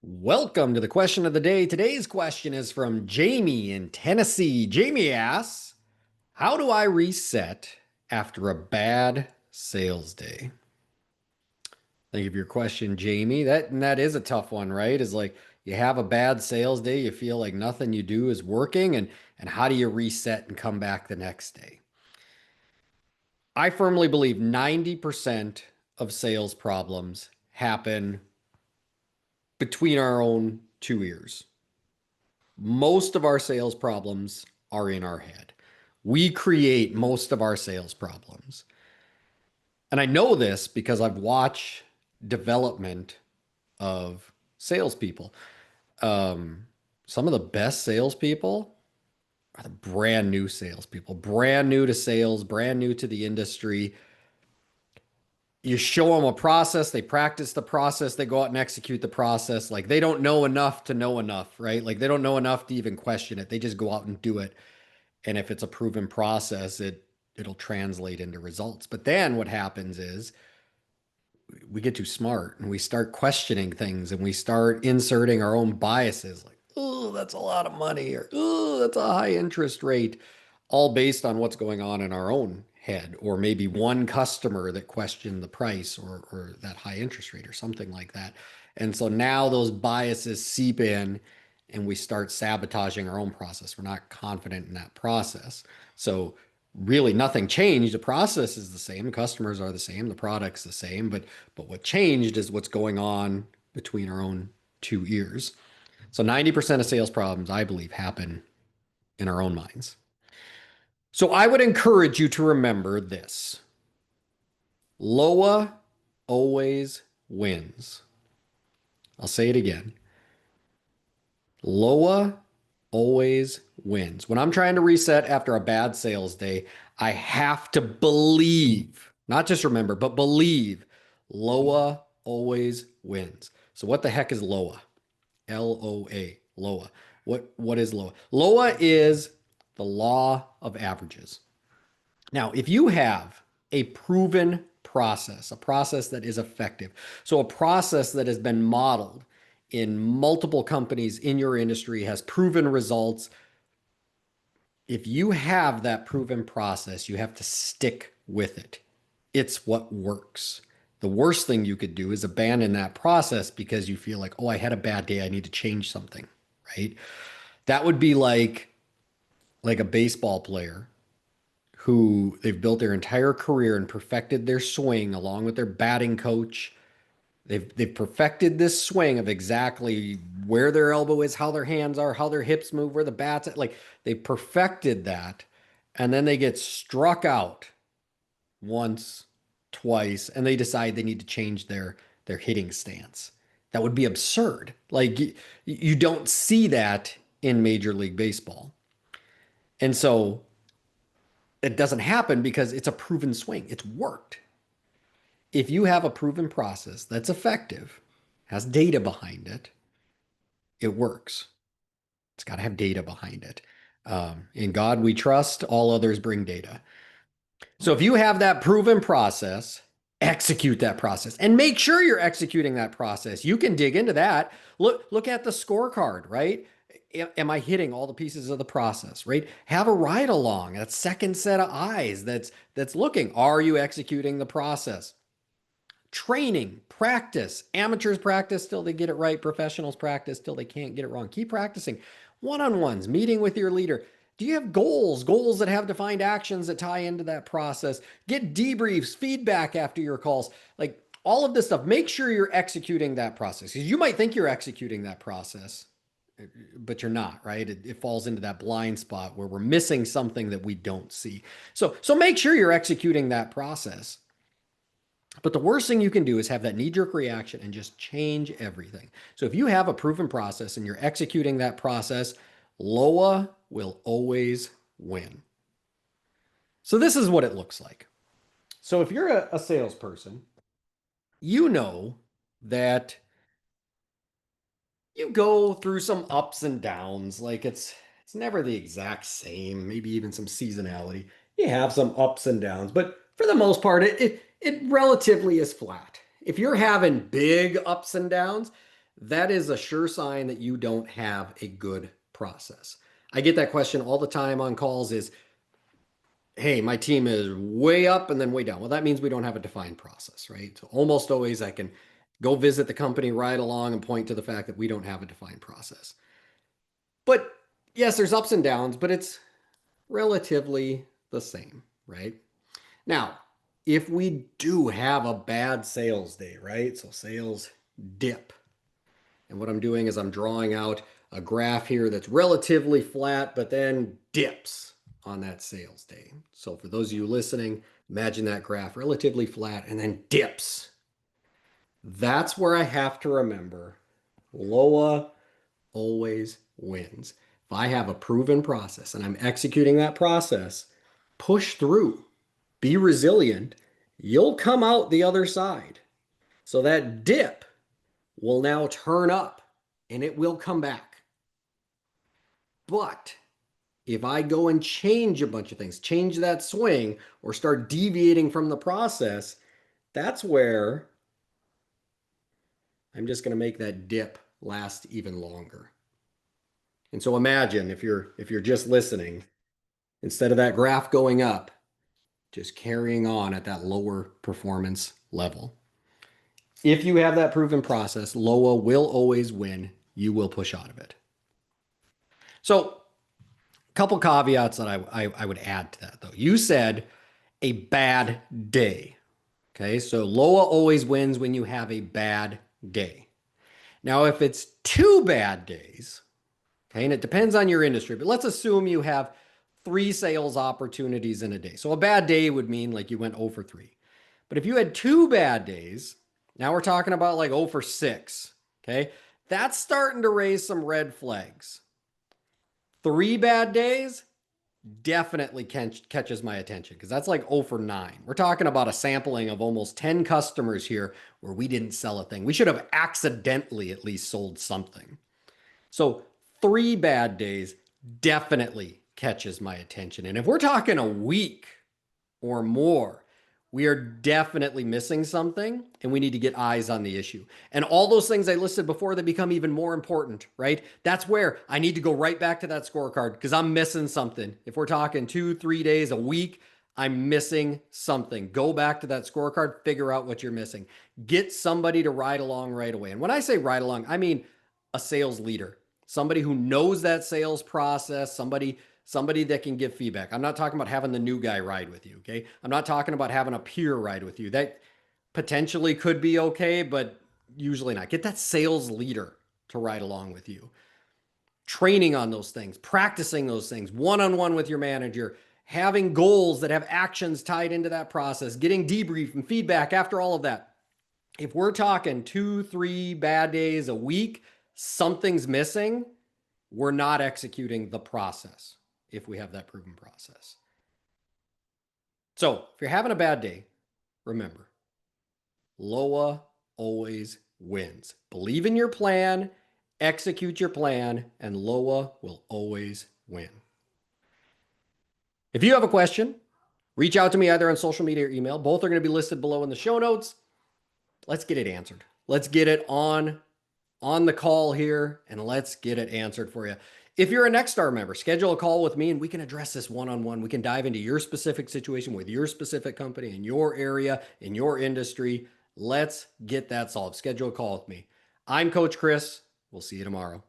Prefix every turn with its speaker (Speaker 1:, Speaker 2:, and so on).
Speaker 1: Welcome to the question of the day. Today's question is from Jamie in Tennessee. Jamie asks, how do I reset after a bad sales day? Thank you for your question, Jamie. That is a tough one, right? Is like you have a bad sales day, you feel like nothing you do is working, and how do you reset and come back the next day? I firmly believe 90% of sales problems happen between our own two ears. Most of our sales problems are in our head. We create most of our sales problems. And I know this because I've watched development of salespeople. Some of the best salespeople are the brand new salespeople, brand new to sales, brand new to the industry. You show them a process, they practice the process, they go out and execute the process. Like they don't know enough to know enough, right? Like they don't know enough to even question it. They just go out and do it. And if it's a proven process, it'll translate into results. But then what happens is we get too smart and we start questioning things and we start inserting our own biases like, oh, that's a lot of money, or oh, that's a high interest rate, all based on what's going on in our own head, or maybe one customer that questioned the price or that high interest rate or something like that. And so now those biases seep in and we start sabotaging our own process. We're not confident in that process. So really nothing changed. The process is the same. The customers are the same. The product's the same. But what changed is what's going on between our own two ears. So 90% of sales problems, I believe, happen in our own minds. So I would encourage you to remember this. LOA always wins. I'll say it again. LOA always wins. When I'm trying to reset after a bad sales day, I have to believe, not just remember, but believe LOA always wins. So what the heck is LOA? LOA, LOA. What is LOA? LOA is the law of averages. Now, if you have a proven process, a process that is effective, so a process that has been modeled in multiple companies in your industry, has proven results. If you have that proven process, you have to stick with it. It's what works. The worst thing you could do is abandon that process because you feel like, oh, I had a bad day. I need to change something, right? That would be like a baseball player who they've built their entire career and perfected their swing along with their batting coach. They've perfected this swing of exactly where their elbow is, how their hands are, how their hips move, where the bat's at. Like they perfected that, and then they get struck out once, twice, and they decide they need to change their hitting stance. That would be absurd. Like you don't see that in Major League Baseball. And so it doesn't happen because it's a proven swing. It's worked. If you have a proven process that's effective, has data behind it, it works. It's got to have data behind it. In God we trust, all others bring data. So if you have that proven process, execute that process and make sure you're executing that process. You can dig into that. Look at the scorecard, right? Am I hitting all the pieces of the process, right? Have a ride along, that second set of eyes that's looking. Are you executing the process? Training, practice. Amateurs practice till they get it right. Professionals practice till they can't get it wrong. Keep practicing. One-on-ones, meeting with your leader. Do you have goals? Goals that have defined actions that tie into that process. Get debriefs, feedback after your calls. Like all of this stuff. Make sure you're executing that process. Because you might think you're executing that process, but you're not, right? It falls into that blind spot where we're missing something that we don't see. So make sure you're executing that process. But the worst thing you can do is have that knee-jerk reaction and just change everything. So if you have a proven process and you're executing that process, LOA will always win. So this is what it looks like. So if you're a salesperson, you know that you go through some ups and downs. Like it's never the exact same, maybe even some seasonality. You have some ups and downs, but for the most part, it relatively is flat. If you're having big ups and downs, that is a sure sign that you don't have a good process. I get that question all the time on calls is, hey, my team is way up and then way down. Well, that means we don't have a defined process, right? So almost always I can go visit the company right along and point to the fact that we don't have a defined process. But yes, there's ups and downs, but it's relatively the same, right? Now, if we do have a bad sales day, right? So sales dip. And what I'm doing is I'm drawing out a graph here that's relatively flat, but then dips on that sales day. So for those of you listening, imagine that graph relatively flat and then dips. That's where I have to remember LOA always wins. If I have a proven process and I'm executing that process, push through, be resilient, you'll come out the other side. So that dip will now turn up and it will come back. But if I go and change a bunch of things, change that swing, or start deviating from the process, that's where I'm just going to make that dip last even longer. And so imagine if you're just listening, instead of that graph going up, just carrying on at that lower performance level. If you have that proven process, LOA will always win. You will push out of it. So a couple caveats that I would add to that, though. You said a bad day. Okay, so LOA always wins when you have a bad day. Now, if it's 2 bad days, okay, and it depends on your industry, but let's assume you have 3 sales opportunities in a day. So a bad day would mean like you went 0 for 3. But if you had 2 bad days, now we're talking about like 0 for 6. Okay, that's starting to raise some red flags. 3 bad days definitely catches my attention because that's like 0 for 9. We're talking about a sampling of almost 10 customers here where we didn't sell a thing. We should have accidentally at least sold something. So 3 bad days definitely catches my attention. And if we're talking a week or more, we are definitely missing something and we need to get eyes on the issue. And all those things I listed before, they become even more important, right? That's where I need to go right back to that scorecard because I'm missing something. If we're talking 2-3 days, a week, I'm missing something. Go back to that scorecard, figure out what you're missing. Get somebody to ride along right away. And when I say ride along, I mean a sales leader, somebody who knows that sales process, somebody that can give feedback. I'm not talking about having the new guy ride with you, okay? I'm not talking about having a peer ride with you. That potentially could be okay, but usually not. Get that sales leader to ride along with you. Training on those things, practicing those things, one-on-one with your manager, having goals that have actions tied into that process, getting debrief and feedback after all of that. If we're talking 2-3 bad days a week, something's missing, we're not executing the process if we have that proven process. So if you're having a bad day, remember, LOA always wins. Believe in your plan, execute your plan, and LOA will always win. If you have a question, reach out to me either on social media or email. Both are going to be listed below in the show notes. Let's get it answered. Let's get it on the call here, and let's get it answered for you. If you're a Nexstar member, schedule a call with me and we can address this one-on-one. We can dive into your specific situation with your specific company in your area, in your industry. Let's get that solved. Schedule a call with me. I'm Coach Chris. We'll see you tomorrow.